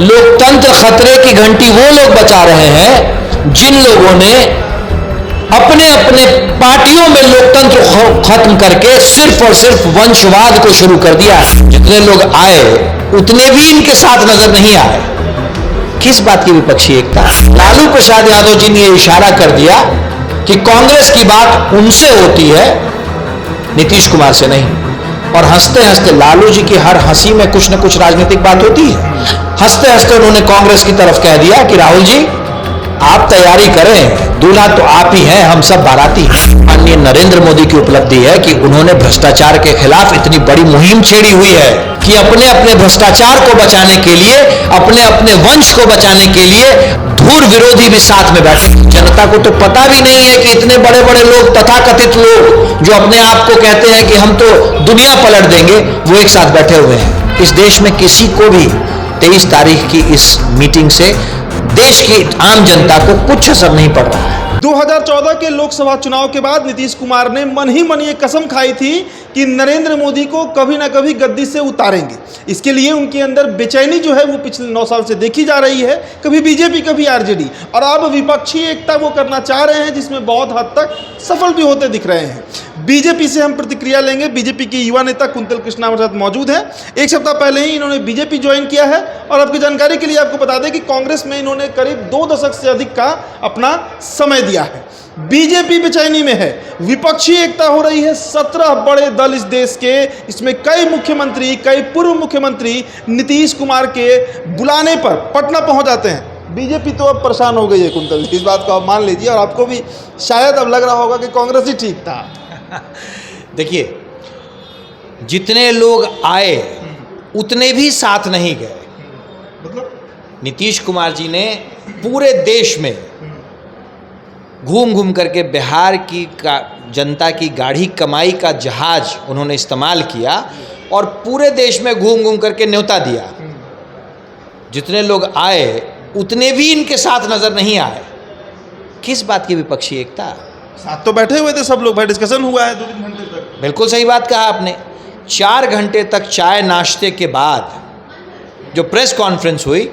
लोकतंत्र खतरे की घंटी वो लोग बजा रहे हैं जिन लोगों ने अपने अपने पार्टियों में लोकतंत्र खत्म करके सिर्फ और सिर्फ वंशवाद को शुरू कर दिया। जितने लोग आए उतने भी इनके साथ नजर नहीं आए। किस बात की विपक्षी एकता? लालू प्रसाद यादव जी ने इशारा कर दिया कि कांग्रेस की बात उनसे होती है, नीतीश कुमार से नहीं। और हंसते हंसते लालू जी की हर हंसी में कुछ न कुछ राजनीतिक बात होती है। हंसते हंसते उन्होंने कांग्रेस की तरफ कह दिया कि राहुल जी आप तैयारी करें, दूल्हा तो आप ही हैं, हम सब बाराती हैं। माननीय नरेंद्र मोदी की उपलब्धि है कि उन्होंने भ्रष्टाचार के खिलाफ इतनी बड़ी मुहिम छेड़ी हुई है कि अपने अपने भ्रष्टाचार को बचाने के लिए, अपने अपने वंश को बचाने के लिए धूर विरोधी भी साथ में बैठे। जनता को तो पता भी नहीं है कि इतने बड़े बड़े लोग, तथाकथित लोग जो अपने आप को कहते हैं कि हम तो दुनिया पलट देंगे, वो एक साथ बैठे हुए हैं। इस देश में किसी को भी 23 तारीख की इस मीटिंग से देश की आम जनता को कुछ असर नहीं पड़ रहा है। 2014 के लोकसभा चुनाव के बाद नीतीश कुमार ने मन ही मन ये कसम खाई थी कि नरेंद्र मोदी को कभी ना कभी गद्दी से उतारेंगे। इसके लिए उनके अंदर बेचैनी जो है वो पिछले 9 साल से देखी जा रही है, कभी बीजेपी कभी आरजेडी। और अब विपक्षी एकता वो करना चाह रहे हैं, जिसमें बहुत हद तक सफल भी होते दिख रहे हैं। बीजेपी से हम प्रतिक्रिया लेंगे। बीजेपी के युवा नेता कुंतल कृष्णा हमारे साथ मौजूद हैं। एक सप्ताह पहले ही इन्होंने बीजेपी ज्वाइन किया है। और आपकी जानकारी के लिए आपको बता दें कि कांग्रेस में इन्होंने करीब 2 दशक से अधिक का अपना समय दिया है। बीजेपी बेचैनी में है, विपक्षी एकता हो रही है। 17 बड़े दल इस देश के, इसमें कई मुख्यमंत्री, कई पूर्व मुख्यमंत्री नीतीश कुमार के बुलाने पर पटना पहुंच जाते हैं। बीजेपी तो अब परेशान हो गई है कुंतल, इस बात को आप मान लीजिए। और आपको भी शायद अब लग रहा होगा कि कांग्रेस ही ठीक था। देखिए, जितने लोग आए उतने भी साथ नहीं गए। मतलब नीतीश कुमार जी ने पूरे देश में घूम घूम करके बिहार की जनता की गाढ़ी कमाई का जहाज उन्होंने इस्तेमाल किया और पूरे देश में घूम घूम करके न्योता दिया। जितने लोग आए उतने भी इनके साथ नजर नहीं आए। किस बात की विपक्षी एकता? साथ तो बैठे हुए थे सब लोग, भाई डिस्कशन हुआ है 2-3 घंटे तक। बिल्कुल सही बात कहा आपने। 4 घंटे तक चाय नाश्ते के बाद जो प्रेस कॉन्फ्रेंस हुई,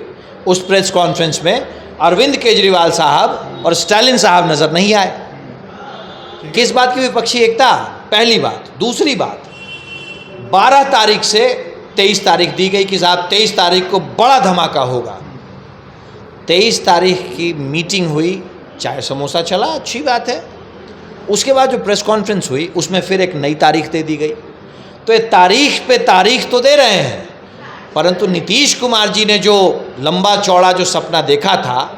उस प्रेस कॉन्फ्रेंस में अरविंद केजरीवाल साहब और स्टालिन साहब नजर नहीं आए। किस बात की विपक्षी एकता? पहली बात। दूसरी बात, 12 तारीख से 23 तारीख दी गई कि साहब 23 तारीख को बड़ा धमाका होगा। 23 तारीख की मीटिंग हुई, चाय समोसा चला, अच्छी बात है। उसके बाद जो प्रेस कॉन्फ्रेंस हुई उसमें फिर एक नई तारीख दे दी गई। तो ये तारीख पे तारीख तो दे रहे हैं, परंतु नीतीश कुमार जी ने जो लंबा चौड़ा जो सपना देखा था,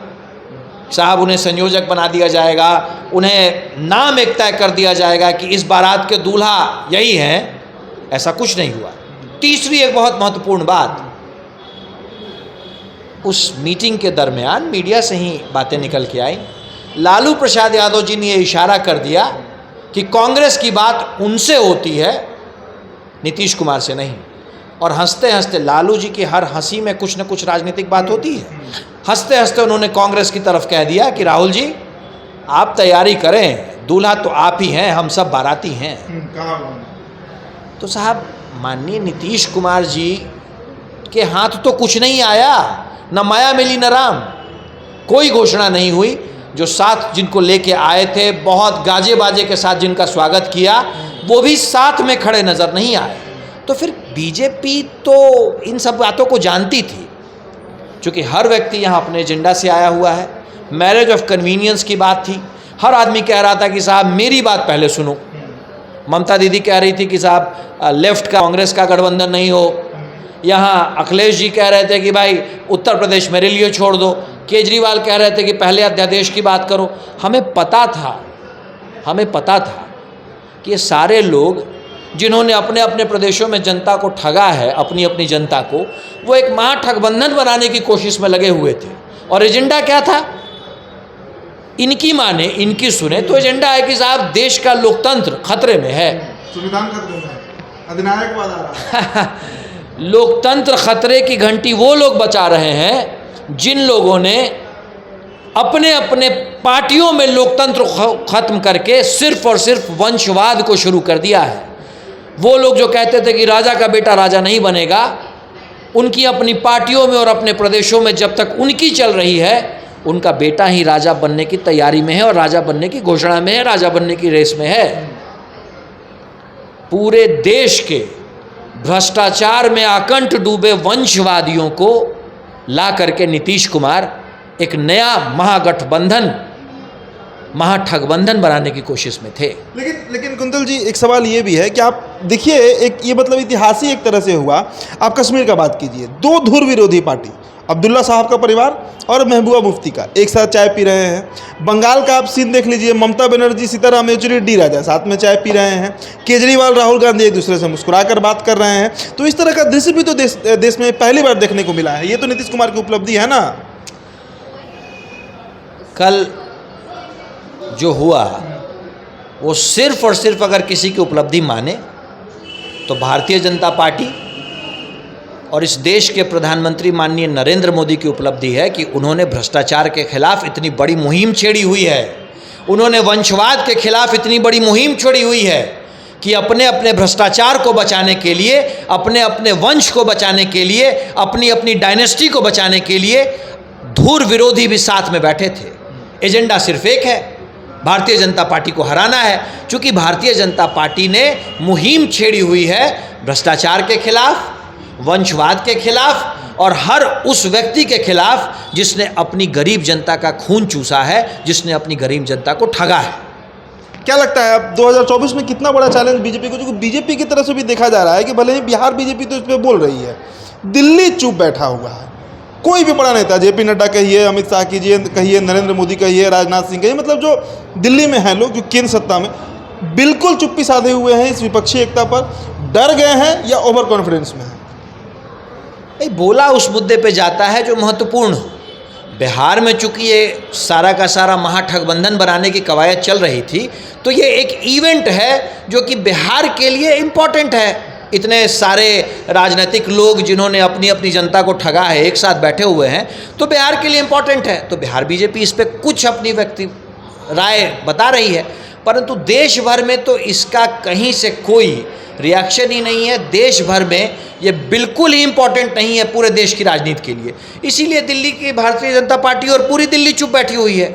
साहब उन्हें संयोजक बना दिया जाएगा, उन्हें नाम एक तय कर दिया जाएगा कि इस बारात के दूल्हा यही हैं, ऐसा कुछ नहीं हुआ। तीसरी एक बहुत महत्वपूर्ण बात, उस मीटिंग के दरमियान मीडिया से ही बातें निकल के आई। लालू प्रसाद यादव जी ने ये इशारा कर दिया कि कांग्रेस की बात उनसे होती है, नीतीश कुमार से नहीं। और हंसते हंसते लालू जी की हर हंसी में कुछ न कुछ राजनीतिक बात होती है। हंसते हंसते उन्होंने कांग्रेस की तरफ कह दिया कि राहुल जी आप तैयारी करें, दूल्हा तो आप ही हैं, हम सब बाराती हैं। तो साहब माननीय नीतीश कुमार जी के हाथ तो कुछ नहीं आया, न माया मिली न राम, कोई घोषणा नहीं हुई। जो साथ जिनको लेके आए थे, बहुत गाजे बाजे के साथ जिनका स्वागत किया, वो भी साथ में खड़े नजर नहीं आए। तो फिर बीजेपी तो इन सब बातों को जानती थी, क्योंकि हर व्यक्ति यहाँ अपने एजेंडा से आया हुआ है। मैरिज ऑफ कन्वीनियंस की बात थी, हर आदमी कह रहा था कि साहब मेरी बात पहले सुनो। ममता दीदी कह रही थी कि साहब लेफ्ट का कांग्रेस का गठबंधन नहीं हो। यहाँ अखिलेश जी कह रहे थे कि भाई उत्तर प्रदेश मेरे लिए छोड़ दो। केजरीवाल कह रहे थे कि पहले अध्यादेश की बात करो। हमें पता था कि ये सारे लोग जिन्होंने अपने अपने प्रदेशों में जनता को ठगा है, अपनी अपनी जनता को, वो एक महाठगबंधन बनाने की कोशिश में लगे हुए थे। और एजेंडा क्या था? इनकी माने, इनकी सुने तो एजेंडा है कि साहब देश का लोकतंत्र खतरे में है, संविधान खतरे में है, अधिनायकवाद आ रहा है। लोकतंत्र खतरे की घंटी वो लोग बजा रहे हैं जिन लोगों ने अपने अपने पार्टियों में लोकतंत्र खत्म करके सिर्फ और सिर्फ वंशवाद को शुरू कर दिया है। वो लोग जो कहते थे कि राजा का बेटा राजा नहीं बनेगा, उनकी अपनी पार्टियों में और अपने प्रदेशों में जब तक उनकी चल रही है, उनका बेटा ही राजा बनने की तैयारी में है और राजा बनने की घोषणा में है, राजा बनने की रेस में है। पूरे देश के भ्रष्टाचार में आकंठ डूबे वंशवादियों को ला करके नीतीश कुमार एक नया महागठबंधन, महाठगबंधन बनाने की कोशिश में थे। लेकिन कुंतल जी, एक सवाल ये भी है कि आप देखिए, एक ये मतलब इतिहासी एक तरह से हुआ। आप कश्मीर का बात कीजिए, दो धुर विरोधी पार्टी, अब्दुल्ला साहब का परिवार और महबूबा मुफ्ती का, एक साथ चाय पी रहे हैं। बंगाल का आप सीन देख लीजिए, ममता बनर्जी, सीताराम येचुरी, डी राजा साथ में चाय पी रहे हैं। केजरीवाल, राहुल गांधी एक दूसरे से मुस्कुराकर बात कर रहे हैं। तो इस तरह का दृश्य भी तो देश में पहली बार देखने को मिला है। ये तो नीतीश कुमार की उपलब्धि है ना। कल जो हुआ वो सिर्फ और सिर्फ अगर किसी की उपलब्धि माने तो भारतीय जनता पार्टी और इस देश के प्रधानमंत्री माननीय नरेंद्र मोदी की उपलब्धि है कि उन्होंने भ्रष्टाचार के खिलाफ इतनी बड़ी मुहिम छेड़ी हुई है, उन्होंने वंशवाद के खिलाफ इतनी बड़ी मुहिम छेड़ी हुई है कि अपने अपने भ्रष्टाचार को बचाने के लिए, अपने अपने वंश को बचाने के लिए, अपनी अपनी डायनेस्टी को बचाने के लिए धुर विरोधी भी साथ में बैठे थे। एजेंडा सिर्फ एक है, भारतीय जनता पार्टी को हराना है। क्योंकि भारतीय जनता पार्टी ने मुहिम छेड़ी हुई है भ्रष्टाचार के खिलाफ, वंशवाद के खिलाफ और हर उस व्यक्ति के खिलाफ जिसने अपनी गरीब जनता का खून चूसा है, जिसने अपनी गरीब जनता को ठगा है। क्या लगता है अब 2024 में कितना बड़ा चैलेंज बीजेपी को, जो बीजेपी की तरफ से भी देखा जा रहा है कि भले ही बिहार बीजेपी तो इस पर बोल रही है, दिल्ली चुप बैठा हुआ है। कोई भी बड़ा नेता, जेपी नड्डा कहिए, अमित शाह कीजिए कहिए, नरेंद्र मोदी कहिए, राजनाथ सिंह कहिए, मतलब जो दिल्ली में हैं लोग, जो केंद्र सत्ता में, बिल्कुल चुप्पी साधे हुए हैं इस विपक्षी एकता पर। डर गए हैं या ओवर कॉन्फिडेंस में हैं? भाई, बोला उस मुद्दे पे जाता है जो महत्वपूर्ण हो। बिहार में चूंकि ये सारा का सारा महाठगबंधन बनाने की कवायद चल रही थी, तो ये एक इवेंट है जो कि बिहार के लिए इम्पॉर्टेंट है। इतने सारे राजनीतिक लोग जिन्होंने अपनी अपनी जनता को ठगा है, एक साथ बैठे हुए हैं, तो बिहार के लिए इम्पॉर्टेंट है। तो बिहार बीजेपी इस पर कुछ अपनी व्यक्ति राय बता रही है, परंतु देश भर में तो इसका कहीं से कोई रिएक्शन ही नहीं है। देश भर में ये बिल्कुल ही इम्पॉर्टेंट नहीं है पूरे देश की राजनीति के लिए। इसीलिए दिल्ली की भारतीय जनता पार्टी और पूरी दिल्ली चुप बैठी हुई है।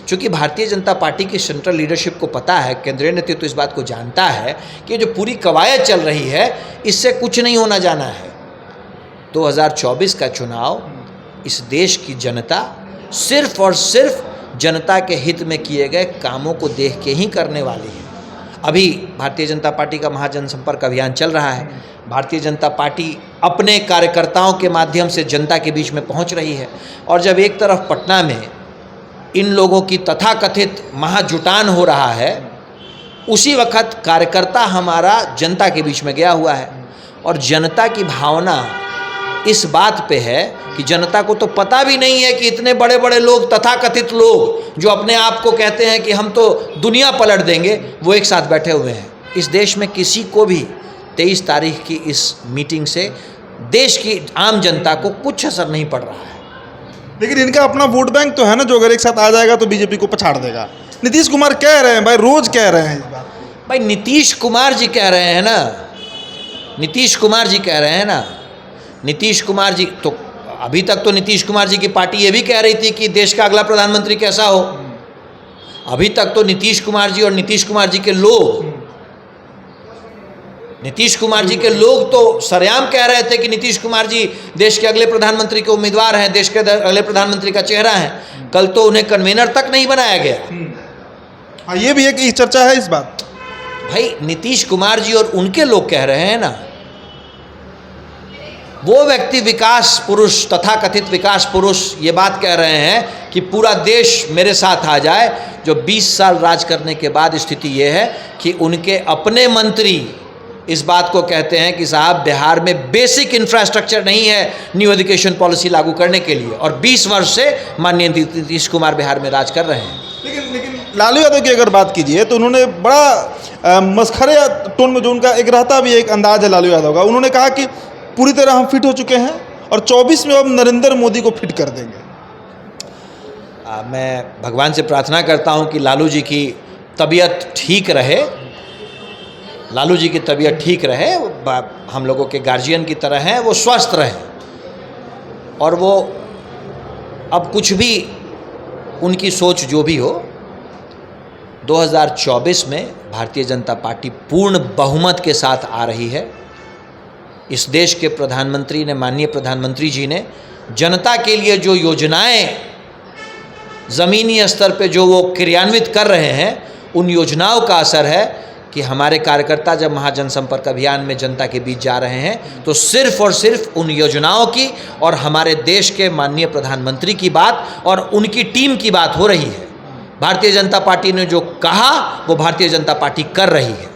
क्योंकि भारतीय जनता पार्टी की सेंट्रल लीडरशिप को पता है, केंद्रीय नेतृत्व तो इस बात को जानता है कि जो पूरी कवायद चल रही है इससे कुछ नहीं होना जाना है। 2024 का चुनाव इस देश की जनता सिर्फ और सिर्फ जनता के हित में किए गए कामों को देख के ही करने वाली है। अभी भारतीय जनता पार्टी का महाजनसंपर्क अभियान चल रहा है। भारतीय जनता पार्टी अपने कार्यकर्ताओं के माध्यम से जनता के बीच में पहुंच रही है। और जब एक तरफ पटना में इन लोगों की तथाकथित महाजुटान हो रहा है, उसी वक्त कार्यकर्ता हमारा जनता के बीच में गया हुआ है। और जनता की भावना इस बात पे है कि जनता को तो पता भी नहीं है कि इतने बड़े बड़े लोग, तथाकथित लोग जो अपने आप को कहते हैं कि हम तो दुनिया पलट देंगे, वो एक साथ बैठे हुए हैं। इस देश में किसी को भी 23 तारीख की इस मीटिंग से देश की आम जनता को कुछ असर नहीं पड़ रहा है। लेकिन इनका अपना वोट बैंक तो है ना, जो अगर एक साथ आ जाएगा तो बीजेपी को पछाड़ देगा। नीतीश कुमार कह रहे हैं भाई, रोज कह रहे हैं इस बात। भाई, नीतीश कुमार जी कह रहे हैं ना, नीतीश कुमार जी कह रहे हैं ना। नीतीश कुमार जी तो अभी तक तो नीतीश कुमार जी की पार्टी ये भी कह रही थी कि देश का अगला प्रधानमंत्री कैसा हो। अभी तक तो नीतीश कुमार जी और नीतीश कुमार जी के लोग तो सरेआम कह रहे थे कि नीतीश कुमार जी देश के अगले प्रधानमंत्री के उम्मीदवार हैं, देश के अगले प्रधानमंत्री का चेहरा है। कल तो उन्हें कन्वेनर तक नहीं बनाया गया। हाँ, ये भी एक चर्चा है इस बात। भाई, नीतीश कुमार जी और उनके लोग कह रहे हैं ना, वो व्यक्ति विकास पुरुष, तथाकथित विकास पुरुष ये बात कह रहे हैं कि पूरा देश मेरे साथ आ जाए। जो 20 साल राज करने के बाद स्थिति ये है कि उनके अपने मंत्री इस बात को कहते हैं कि साहब, बिहार में बेसिक इंफ्रास्ट्रक्चर नहीं है न्यू एजुकेशन पॉलिसी लागू करने के लिए। और 20 वर्ष से माननीय नीतीश कुमार बिहार में राज कर रहे हैं। लेकिन लालू यादव की अगर बात कीजिए तो उन्होंने बड़ा मस्खरे टोन में, जो उनका एक रहता भी एक अंदाज है लालू यादव का, उन्होंने कहा कि पूरी तरह हम फिट हो चुके हैं और 24 में अब नरेंद्र मोदी को फिट कर देंगे। मैं भगवान से प्रार्थना करता हूं कि लालू जी की तबीयत ठीक रहे, लालू जी की तबीयत ठीक रहे, हम लोगों के गार्जियन की तरह हैं, वो स्वस्थ रहें। और वो अब कुछ भी उनकी सोच जो भी हो, 2024 में भारतीय जनता पार्टी पूर्ण बहुमत के साथ आ रही है। इस देश के प्रधानमंत्री ने, माननीय प्रधानमंत्री जी ने जनता के लिए जो योजनाएं ज़मीनी स्तर पे जो वो क्रियान्वित कर रहे हैं, उन योजनाओं का असर है कि हमारे कार्यकर्ता जब महाजनसंपर्क अभियान में जनता के बीच जा रहे हैं तो सिर्फ और सिर्फ उन योजनाओं की और हमारे देश के माननीय प्रधानमंत्री की बात और उनकी टीम की बात हो रही है। भारतीय जनता पार्टी ने जो कहा वो भारतीय जनता पार्टी कर रही है।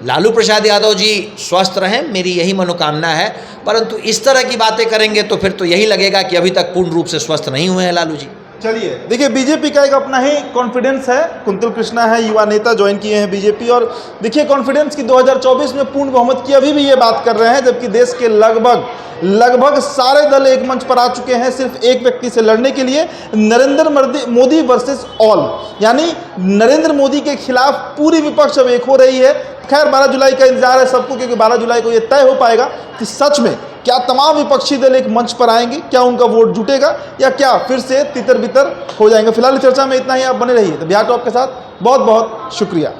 लालू प्रसाद यादव जी स्वस्थ रहें, मेरी यही मनोकामना है, परंतु इस तरह की बातें करेंगे तो फिर तो यही लगेगा कि अभी तक पूर्ण रूप से स्वस्थ नहीं हुए हैं लालू जी। चलिए देखिए, बीजेपी का एक अपना ही कॉन्फिडेंस है। कुंतल कृष्णा है, युवा नेता, ज्वाइन किए हैं बीजेपी, और देखिए कॉन्फिडेंस की 2024 में पूर्ण बहुमत की अभी भी ये बात कर रहे हैं, जबकि देश के लगभग सारे दल एक मंच पर आ चुके हैं सिर्फ एक व्यक्ति से लड़ने के लिए, नरेंद्र मोदी वर्सेस ऑल, यानी नरेंद्र मोदी के खिलाफ पूरी विपक्ष अब एक हो रही है। खैर 12 जुलाई का इंतजार है सबको, क्योंकि 12 जुलाई को ये तय हो पाएगा कि सच में क्या तमाम विपक्षी दल एक मंच पर आएंगे, क्या उनका वोट जुटेगा या क्या फिर से तितर बितर हो जाएंगे। फिलहाल चर्चा में इतना ही, आप बने रहिए। तो बिहार टॉप के साथ बहुत बहुत शुक्रिया।